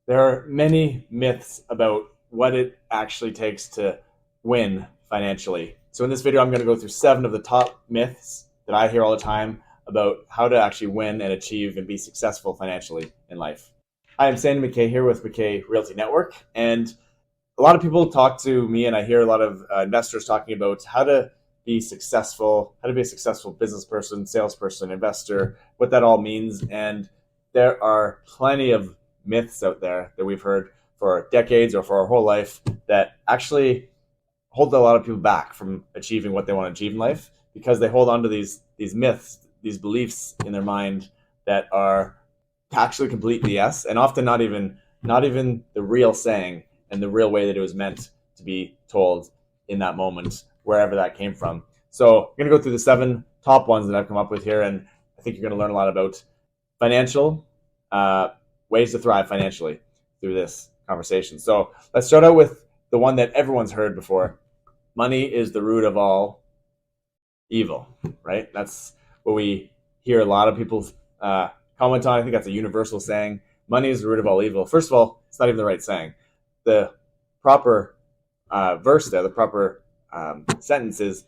There are many myths about what it actually takes to win financially. So in this video, I'm going to go through 7 of the top myths that I hear all the time about how to actually win and achieve and be successful financially in life. Hi, I'm Sandy MacKay here with MacKay Realty Network, and a lot of people talk to me, and I hear a lot of investors talking about how to be successful, how to be a successful business person, salesperson, investor, what that all means. And there are plenty of myths out there that we've heard for decades or for our whole life that actually hold a lot of people back from achieving what they want to achieve in life, because they hold on to these myths, these beliefs in their mind that are actually complete BS, and often not even the real saying and the real way that it was meant to be told in that moment, wherever that came from. So I'm going to go through the 7 top ones that I've come up with here, and I think you're going to learn a lot about financial ways to thrive financially through this conversation. So let's start out with the one that everyone's heard before. Money is the root of all evil, right? That's what we hear a lot of people comment on. I think that's a universal saying. Money is the root of all evil. First of all, it's not even the right saying. The proper verse there, the proper sentence is,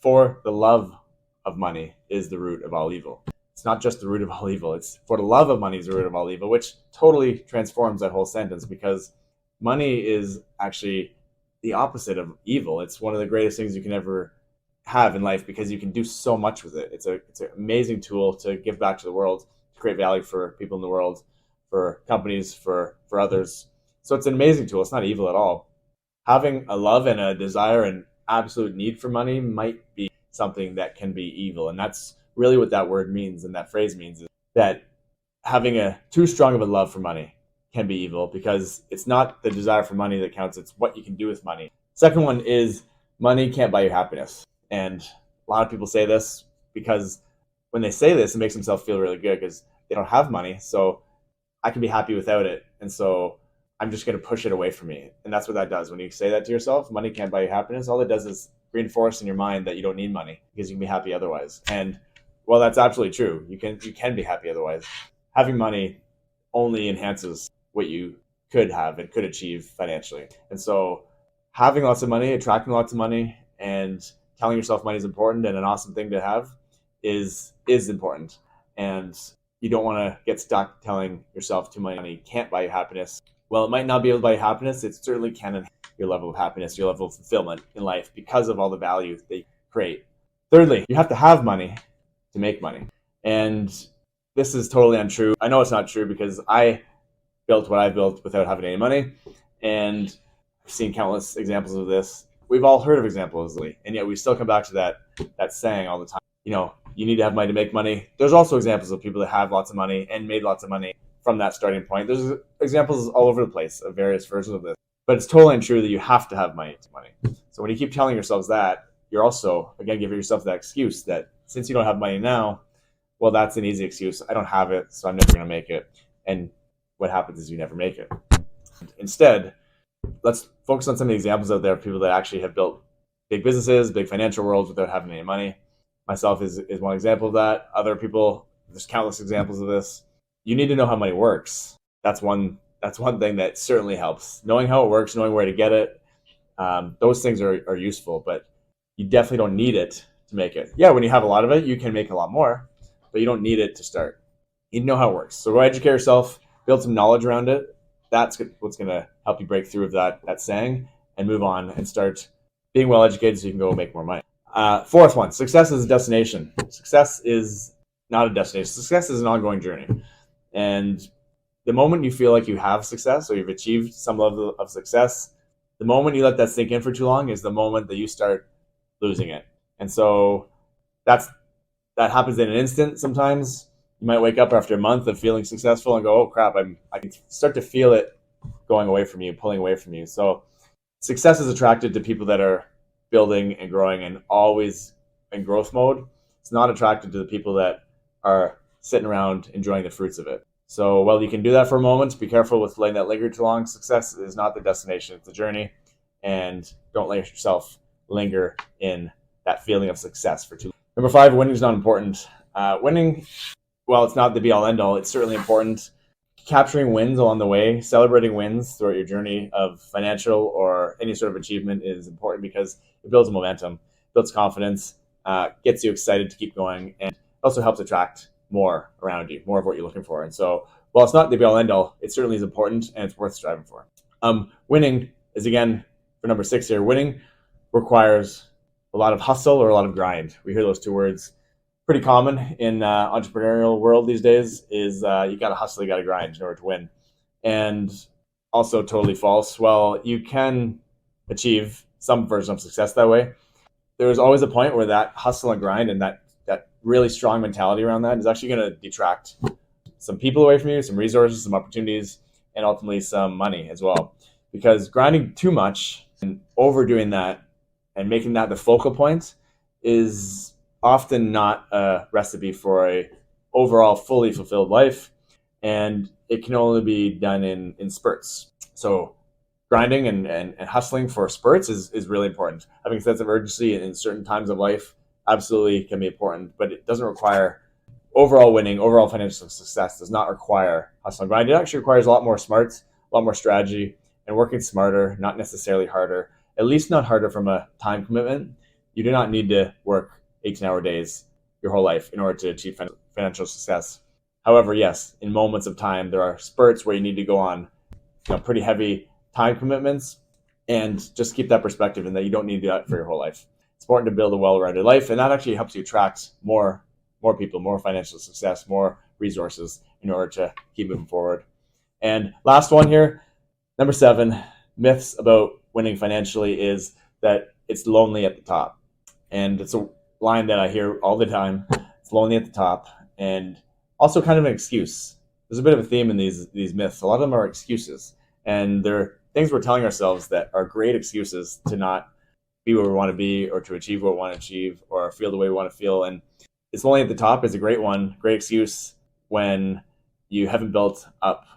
for the love of money is the root of all evil. It's not just the root of all evil. It's for the love of money is the root of all evil, which totally transforms that whole sentence, because money is actually the opposite of evil. It's one of the greatest things you can ever have in life, because you can do so much with it. It's an amazing tool to give back to the world, to create value for people in the world, for companies, for others. So it's an amazing tool. It's not evil at all. Having a love and a desire and absolute need for money might be something that can be evil. And that's really what that word means, and that phrase means, is that having a too strong of a love for money can be evil, because it's not the desire for money that counts, it's what you can do with money. Second one is, money can't buy you happiness. And a lot of people say this because when they say this, it makes themselves feel really good because they don't have money. So I can be happy without it. And so I'm just going to push it away from me. And that's what that does. When you say that to yourself, money can't buy you happiness, all it does is reinforce in your mind that you don't need money, because you can be happy otherwise. And well, that's absolutely true. You can be happy otherwise. Having money only enhances what you could have and could achieve financially. And so having lots of money, attracting lots of money, and telling yourself money is important and an awesome thing to have is important. And you don't want to get stuck telling yourself too much money can't buy you happiness. Well, it might not be able to buy you happiness. It certainly can enhance your level of happiness, your level of fulfillment in life, because of all the value they create. Thirdly, you have to have money to make money. And this is totally untrue. I know it's not true, because I built what I built without having any money. And I've seen countless examples of this. We've all heard of examples, and yet we still come back to that saying all the time. You need to have money to make money. There's also examples of people that have lots of money and made lots of money from that starting point. There's examples all over the place of various versions of this. But it's totally untrue that you have to have money to make money. So when you keep telling yourselves that, you're also, again, giving yourself that excuse that since you don't have money now, well, that's an easy excuse. I don't have it, so I'm never going to make it. And what happens is you never make it. Instead, let's focus on some of the examples out there of people that actually have built big businesses, big financial worlds without having any money. Myself is one example of that. Other people, there's countless examples of this. You need to know how money works. That's one thing that certainly helps. Knowing how it works, knowing where to get it, those things are useful, but you definitely don't need it to make it. Yeah, when you have a lot of it, you can make a lot more, but you don't need it to start. You need to know how it works. So go educate yourself, build some knowledge around it. That's what's going to help you break through of that saying and move on and start being well educated so you can go make more money. Fourth one, success is a destination. Success is not a destination. Success is an ongoing journey. And the moment you feel like you have success or you've achieved some level of success, the moment you let that sink in for too long is the moment that you start losing it. And so that happens in an instant sometimes. You might wake up after a month of feeling successful and go, oh crap, I can start to feel it going away from you, pulling away from you. So success is attracted to people that are building and growing and always in growth mode. It's not attracted to the people that are sitting around enjoying the fruits of it. So while you can do that for a moment, be careful with letting that linger too long. Success is not the destination, it's the journey. And don't let yourself linger in that feeling of success for too long. Number 5, winning is not important. Winning, well, it's not the be all end all. It's certainly important. capturing wins along the way, celebrating wins throughout your journey of financial or any sort of achievement is important because it builds momentum, builds confidence, gets you excited to keep going, and also helps attract more around you, more of what you're looking for. And so, while it's not the be-all end-all, it certainly is important and it's worth striving for. Winning is, again, for number 6 here, winning requires a lot of hustle or a lot of grind. We hear those two words pretty common in entrepreneurial world these days. Is you got to hustle, you got to grind in order to win. And also totally false. Well, you can achieve some version of success that way. There's always a point where that hustle and grind and that really strong mentality around that is actually going to detract some people away from you, some resources, some opportunities, and ultimately some money as well. Because grinding too much and overdoing that and making that the focal point is often not a recipe for a overall fully fulfilled life, and it can only be done in spurts. So grinding and hustling for spurts is really important. Having a sense of urgency in certain times of life absolutely can be important, but it doesn't require overall winning. Overall financial success does not require hustle and grind. It actually requires a lot more smarts, a lot more strategy, and working smarter, not necessarily harder, at least not harder from a time commitment. You do not need to work 18-hour days your whole life in order to achieve financial success. However, yes, in moments of time, there are spurts where you need to go on pretty heavy time commitments, and just keep that perspective in that you don't need to do that for your whole life. It's important to build a well-rounded life, and that actually helps you attract more people, more financial success, more resources in order to keep moving forward. And last one here, number 7, myths about winning financially is that it's lonely at the top. And it's a line that I hear all the time. It's lonely at the top, and also kind of an excuse. There's a bit of a theme in these myths. A lot of them are excuses, and they're things we're telling ourselves that are great excuses to not be where we want to be, or to achieve what we want to achieve, or feel the way we want to feel. And it's lonely at the top is a great one, great excuse when you haven't built up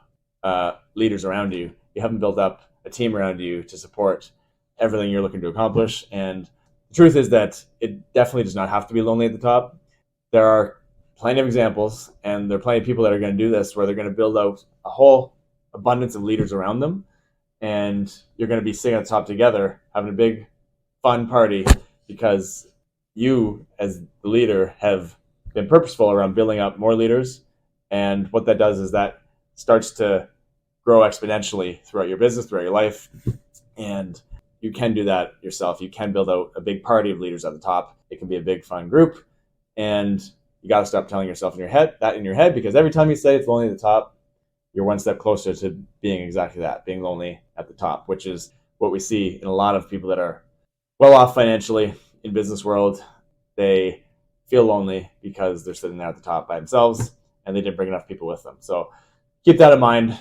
leaders around you. You haven't built up a team around you to support everything you're looking to accomplish. And the truth is that it definitely does not have to be lonely at the top. There are plenty of examples, and there are plenty of people that are going to do this, where they're going to build out a whole abundance of leaders around them, and you're going to be sitting at the top together, having a big, fun party, because you, as the leader, have been purposeful around building up more leaders. And what that does is that starts to grow exponentially throughout your business, throughout your life. And you can do that yourself. You can build out a big party of leaders at the top. It can be a big, fun group. And you got to stop telling yourself in your head, because every time you say it's lonely at the top, you're one step closer to being exactly that, being lonely at the top, which is what we see in a lot of people that are well off financially in business world. They feel lonely because they're sitting there at the top by themselves and they didn't bring enough people with them. So keep that in mind.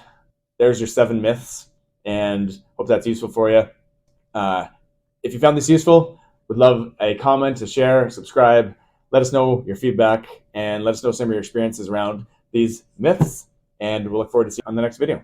There's your 7 myths, and hope that's useful for you. If you found this useful, would love a comment, to share, subscribe. Let us know your feedback, and let us know some of your experiences around these myths, and we'll look forward to seeing you on the next video.